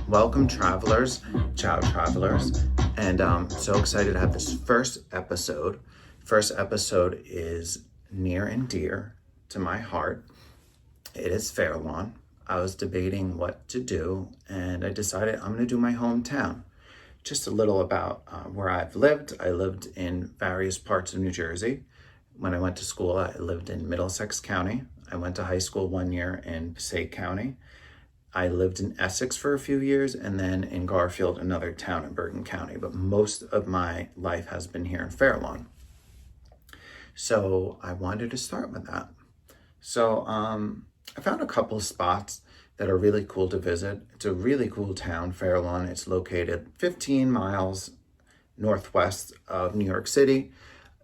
Welcome, travelers. Ciao, travelers. And so excited to have this first episode. First episode is near and dear to my heart. It is Fairlawn. I was debating what to do, and I decided I'm going to do my hometown. Just a little about where I've lived. I lived in various parts of New Jersey. When I went to school, I lived in Middlesex County. I went to high school 1 year in Passaic County. I lived in Essex for a few years, and then in Garfield, another town in Bergen County. But most of my life has been here in Fairlawn. So I wanted to start with that. So I found a couple of spots that are really cool to visit. It's a really cool town, Fairlawn. It's located 15 miles northwest of New York City.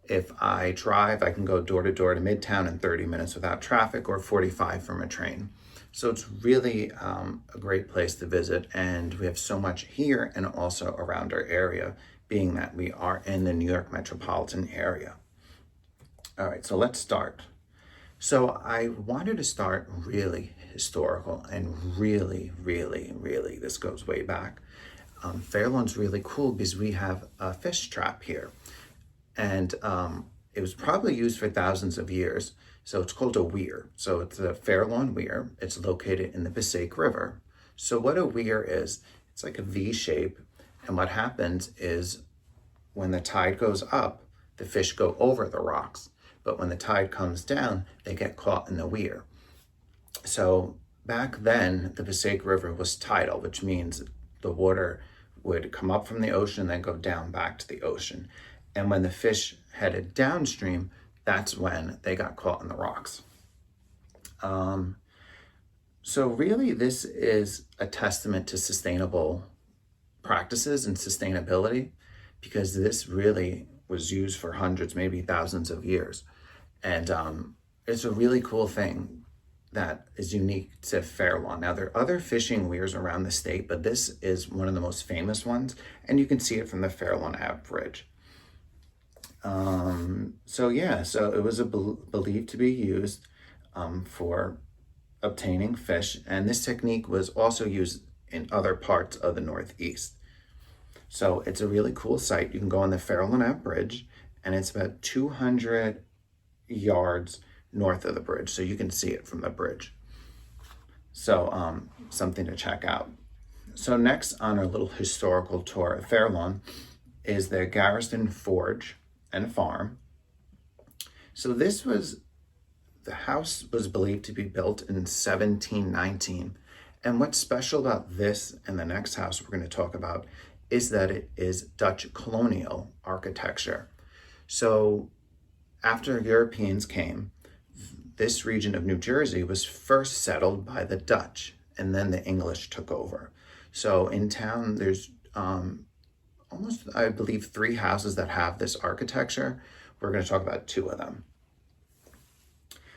If I drive, I can go door to door to Midtown in 30 minutes without traffic, or 45 from a train. So it's really a great place to visit, and we have so much here and also around our area, being that we are in the New York metropolitan area. All right, so let's start. So I wanted to start really historical and really, this goes way back. Fairlawn's really cool because we have a fish trap here, and it was probably used for thousands of years. So it's called a weir. So it's a Fairlawn weir. It's located in the Passaic River. So what a weir is, it's like a V shape. And what happens is when the tide goes up, the fish go over the rocks. But when the tide comes down, they get caught in the weir. So back then, the Passaic River was tidal, which means the water would come up from the ocean and then go down back to the ocean. And when the fish headed downstream, that's when they got caught in the rocks. So really, this is a testament to sustainable practices and sustainability, because this really was used for hundreds, maybe thousands of years. And it's a really cool thing that is unique to Fairlawn. Now, there are other fishing weirs around the state, but this is one of the most famous ones, and you can see it from the Fairlawn Ave Bridge. So it was believed to be used for obtaining fish, and this technique was also used in other parts of the Northeast. So it's a really cool site. You can go on the Fairlawn Ave Bridge, and it's about 200 yards north of the bridge, so you can see it from the bridge. So something to check out. So next on our little historical tour of Fairlawn is the Garrison Forge and Farm. So the house was believed to be built in 1719. And what's special about this and the next house we're going to talk about is that it is Dutch colonial architecture. So after Europeans came, this region of New Jersey was first settled by the Dutch, and then the English took over. So in town, there's almost, I believe, 3 houses that have this architecture. We're going to talk about 2 of them.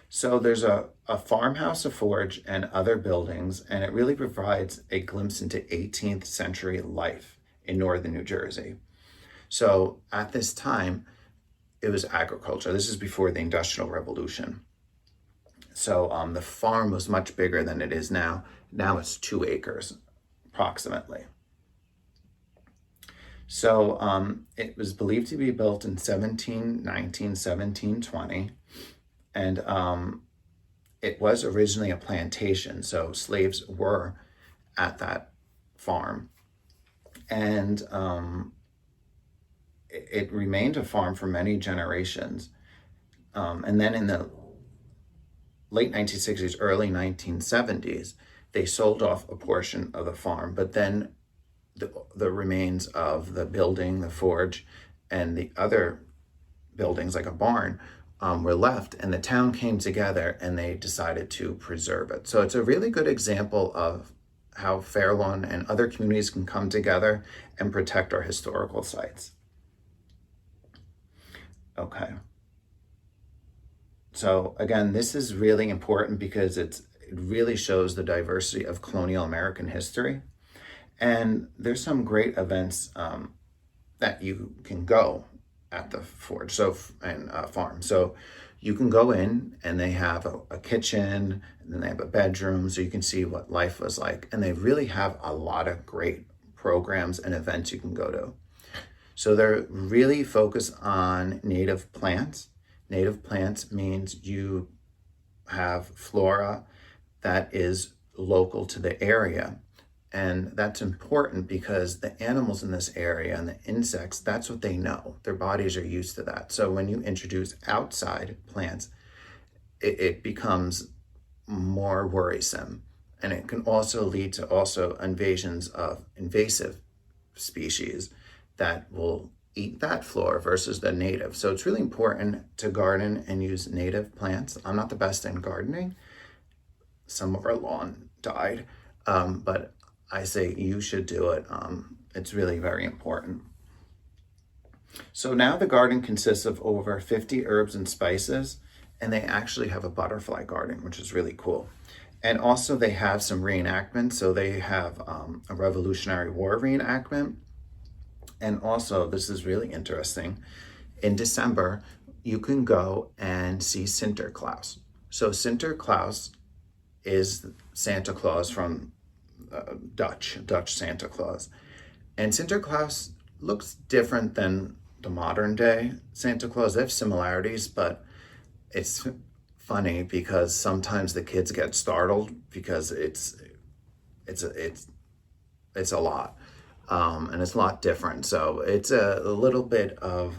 So there's a farmhouse, a forge, and other buildings, and it really provides a glimpse into 18th century life in northern New Jersey. So at this time, it was agriculture. This is before the Industrial Revolution. So the farm was much bigger than it is now. Now it's 2 acres, approximately. So it was believed to be built in 1719, 1720, and it was originally a plantation, so slaves were at that farm. And it remained a farm for many generations. And then in the late 1960s, early 1970s, they sold off a portion of the farm, but then the remains of the building, the forge, and the other buildings like a barn were left, and the town came together and they decided to preserve it. So it's a really good example of how Fairlawn and other communities can come together and protect our historical sites. Okay. So again, this is really important because it really shows the diversity of colonial American history. And there's some great events that you can go at the forge and farm. So You can go in and they have a kitchen, and then they have a bedroom, so you can see what life was like. And they really have a lot of great programs and events you can go to. So they're really focused on native plants. Native plants means you have flora that is local to the area. And that's important because the animals in this area and the insects, that's what they know. Their bodies are used to that. So when you introduce outside plants, it becomes more worrisome. And it can also lead to also invasions of invasive species that will eat that flora versus the native. So it's really important to garden and use native plants. I'm not the best in gardening. Some of our lawn died, but I say you should do it. It's really very important. So now the garden consists of over 50 herbs and spices, and they actually have a butterfly garden, which is really cool. And also they have some reenactments. So they have a Revolutionary War reenactment. And also, this is really interesting, in December, you can go and see Sinterklaas. So Sinterklaas is Santa Claus from Dutch Santa Claus. And Sinterklaas looks different than the modern day Santa Claus. They have similarities, but it's funny because sometimes the kids get startled because it's a lot. And it's a lot different. So it's a little bit of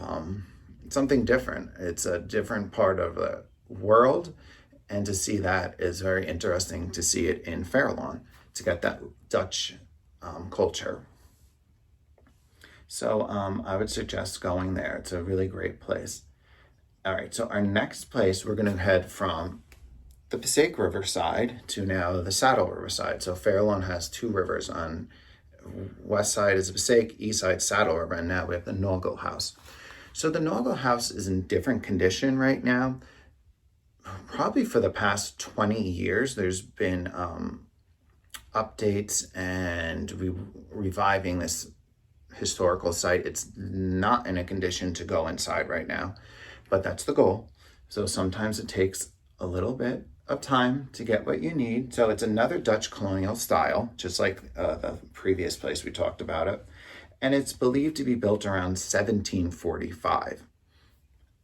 something different. It's a different part of the world. And to see that is very interesting, to see it in Fairlawn, to get that Dutch culture. So I would suggest going there. It's a really great place. All right, so our next place, we're going to head from the Passaic River side to now the Saddle River side. So Fairlawn has two rivers. On west side is the Passaic, east side Saddle River, and now we have the Naugle House. So the Naugle House is in different condition right now. Probably for the past 20 years, there's been updates and reviving this historical site. It's not in a condition to go inside right now, but that's the goal. So sometimes it takes a little bit of time to get what you need. So it's another Dutch colonial style, just like the previous place we talked about it. And it's believed to be built around 1745.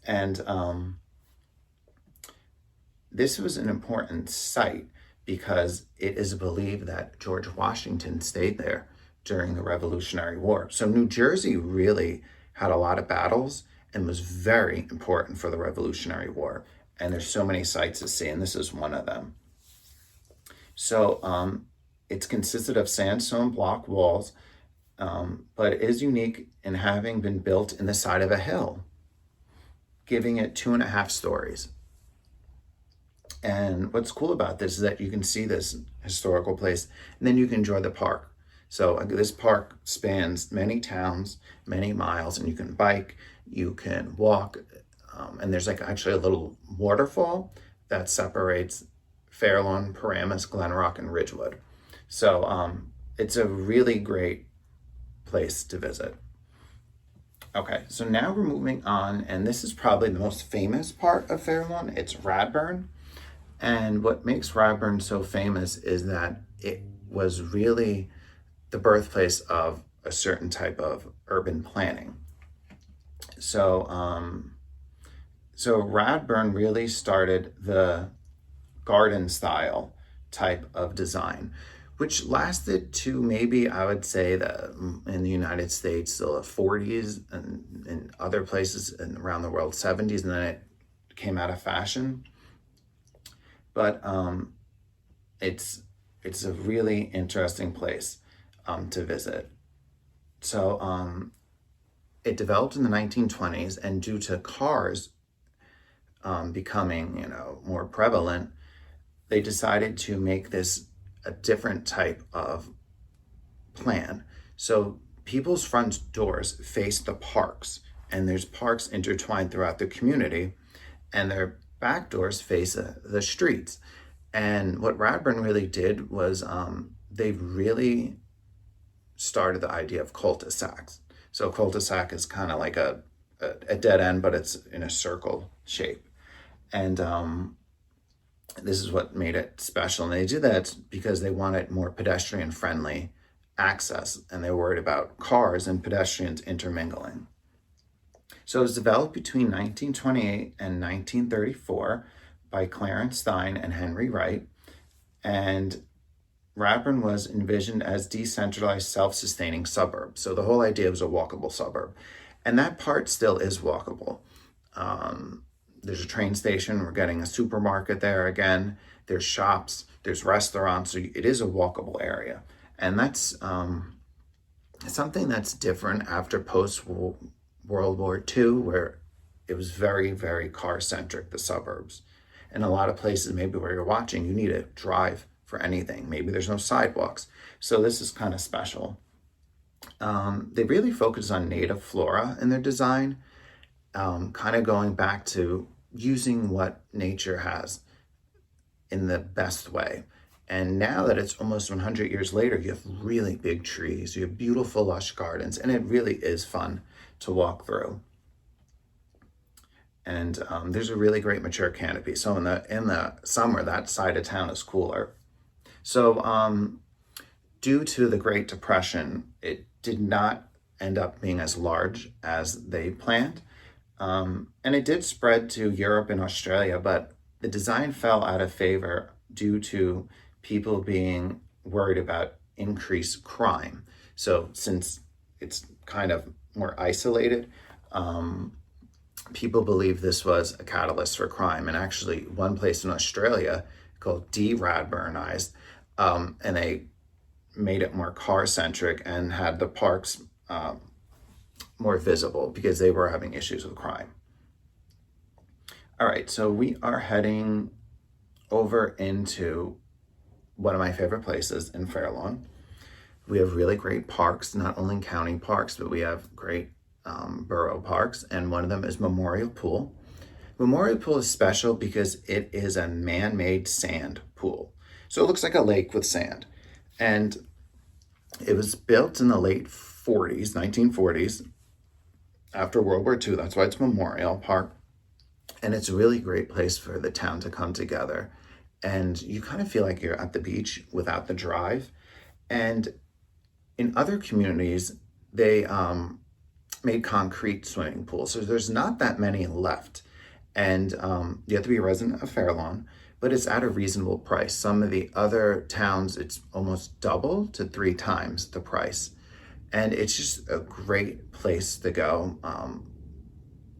And this was an important site because it is believed that George Washington stayed there during the Revolutionary War. So New Jersey really had a lot of battles and was very important for the Revolutionary War. And there's so many sites to see, and this is one of them. So it's consisted of sandstone block walls, but it is unique in having been built in the side of a hill, giving it 2.5 stories. And what's cool about this is that you can see this historical place, and then you can enjoy the park. So this park spans many towns, many miles, and you can bike, you can walk, and there's like actually a little waterfall that separates Fairlawn, Paramus, Glenrock, and Ridgewood. So it's a really great place to visit. Okay, so now we're moving on, and this is probably the most famous part of Fairlawn. It's Radburn. And what makes Radburn so famous is that it was really the birthplace of a certain type of urban planning. So Radburn really started the garden style type of design, which lasted to maybe, I would say, in the United States, the 40s, and in other places and around the world, 70s, and then it came out of fashion. But it's a really interesting place to visit. So it developed in the 1920s, and due to cars becoming, more prevalent, they decided to make this a different type of plan. So people's front doors face the parks, and there's parks intertwined throughout the community, and their back doors face the streets. And what Radburn really did was they really started the idea of cul-de-sacs. So a cul-de-sac is kind of like a dead end, but it's in a circle shape. And this is what made it special. And they did that because they wanted more pedestrian friendly access, and they were worried about cars and pedestrians intermingling. So it was developed between 1928 and 1934 by Clarence Stein and Henry Wright. And Radburn was envisioned as decentralized, self-sustaining suburb. So the whole idea was a walkable suburb. And that part still is walkable. There's a train station. We're getting a supermarket there again. There's shops. There's restaurants. So it is a walkable area. And that's something that's different after post-World War II, where it was very, very car-centric, the suburbs. In a lot of places, maybe where you're watching, you need to drive for anything. Maybe there's no sidewalks. So this is kind of special. They really focus on native flora in their design, kind of going back to using what nature has in the best way. And now that it's almost 100 years later, you have really big trees, you have beautiful lush gardens, and it really is fun to walk through. And there's a really great mature canopy. So in the summer, that side of town is cooler. So due to the Great Depression, it did not end up being as large as they planned. And it did spread to Europe and Australia, but the design fell out of favor due to people being worried about increased crime. So since it's kind of more isolated, people believe this was a catalyst for crime. And actually, one place in Australia called de-Radburnized, and they made it more car-centric and had the parks more visible because they were having issues with crime. All right, so we are heading over into one of my favorite places in Fair Lawn. We have really great parks, not only county parks, but we have great borough parks, and one of them is Memorial Pool. Memorial Pool is special because it is a man-made sand pool. So it looks like a lake with sand. And it was built in the late 1940s, after World War II. That's why it's Memorial Park. And it's a really great place for the town to come together. And you kind of feel like you're at the beach without the drive. And in other communities, they made concrete swimming pools. So there's not that many left. And you have to be a resident of Fair Lawn, but it's at a reasonable price. Some of the other towns, it's almost double to 3 times the price. And it's just a great place to go.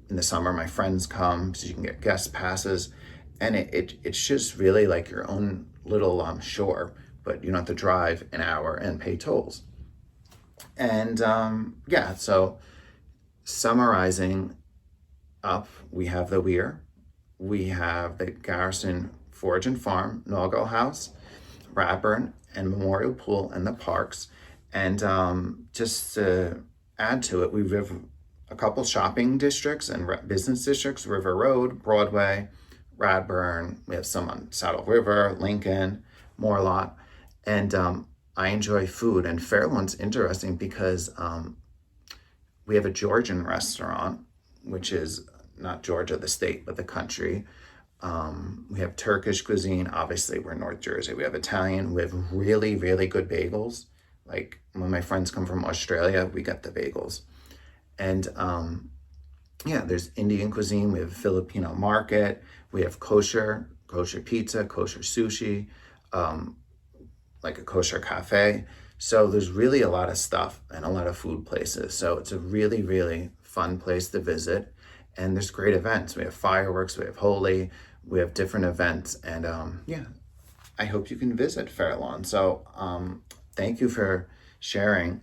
In the summer, my friends come, so you can get guest passes. And it's just really like your own little shore, but you don't have to drive an hour and pay tolls. And yeah, so summarizing up, we have the Weir, we have the Garrison Forge and Farm, Naugle House, Radburn, and Memorial Pool, and the parks. And just to add to it, we have a couple shopping districts and business districts: River Road, Broadway, Radburn. We have some on Saddle River, Lincoln, Moorlot. And I enjoy food. And Fair Lawn's interesting because we have a Georgian restaurant, which is not Georgia, the state, but the country. We have Turkish cuisine. Obviously, we're North Jersey. We have Italian. We have really, really good bagels. Like when my friends come from Australia, we get the bagels. And yeah, there's Indian cuisine. We have a Filipino market. We have kosher pizza, kosher sushi, like a kosher cafe. So there's really a lot of stuff and a lot of food places. So it's a really, really fun place to visit. And there's great events. We have fireworks, we have Holi, we have different events. And yeah, I hope you can visit Fair Lawn. So thank you for sharing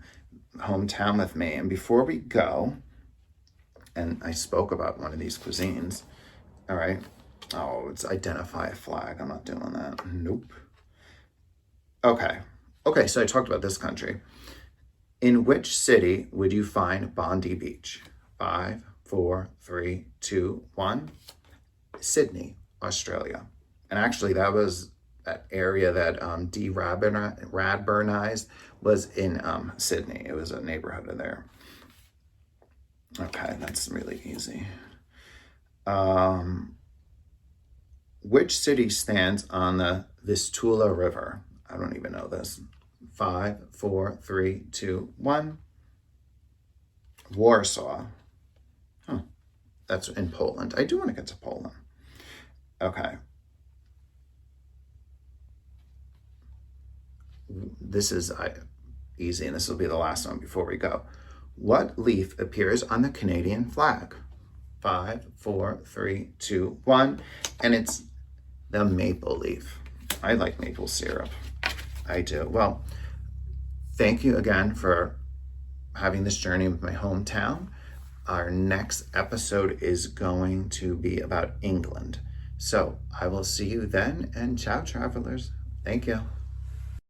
hometown with me. And before we go, and I spoke about one of these cuisines, all right. Oh, it's identify a flag. I'm not doing that. Nope. Okay, so I talked about this country. In which city would you find Bondi Beach? 5, 4, 3, 2, 1. Sydney, Australia. And actually that was that area that de-Radburnized was in Sydney. It was a neighborhood of there. Okay, that's really easy. Which city stands on the Vistula River? I don't even know this. 5, 4, 3, 2, 1. Warsaw. Huh. That's in Poland. I do want to get to Poland. Okay. This is easy, and this will be the last one before we go. What leaf appears on the Canadian flag? 5, 4, 3, 2, 1. And it's the maple leaf. I like maple syrup. I do. Well, thank you again for having this journey with my hometown. Our next episode is going to be about England. So I will see you then, and ciao, travelers. Thank you.